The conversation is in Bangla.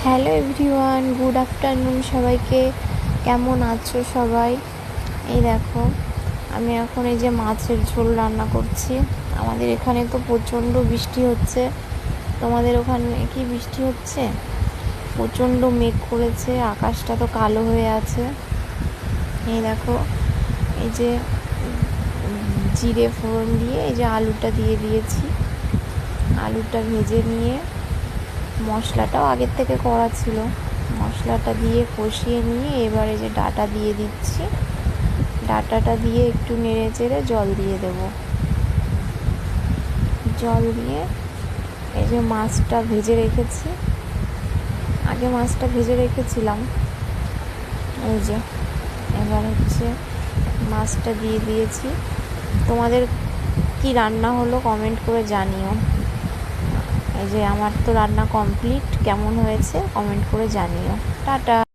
হ্যালো এভরিওয়ান, গুড আফটারনুন সবাইকে। কেমন আছো সবাই? এই দেখো, আমি এখন এই যে মাছের ঝোল রান্না করছি। আমাদের এখানে তো প্রচণ্ড বৃষ্টি হচ্ছে। তোমাদের ওখানে কি বৃষ্টি হচ্ছে? প্রচণ্ড মেঘ করেছে, আকাশটা তো কালো হয়ে আছে। এই দেখো, এই যে জিরে ফোড়ন দিয়ে এই যে আলুটা দিয়ে দিয়েছি। আলুটা ভেজে নিয়ে মশলাটাও আগের থেকে করা ছিল, মশলাটা দিয়ে কষিয়ে নিয়ে এবারে যে ডাঁটা দিয়ে দিচ্ছি। ডাঁটাটা দিয়ে একটু নেড়ে চেড়ে জল দিয়ে দেব। জল দিয়ে এই যে মাছটা ভেজে রেখেছি, আগে মাছটা ভেজে রেখেছিলাম। এই যে এবার হচ্ছে মাছটা দিয়ে দিয়েছি। তোমাদের কি রান্না হলো কমেন্ট করে জানিও। এই যে আমার তো রান্না কমপ্লিট, কেমন হয়েছে কমেন্ট করে জানিও। টাটা।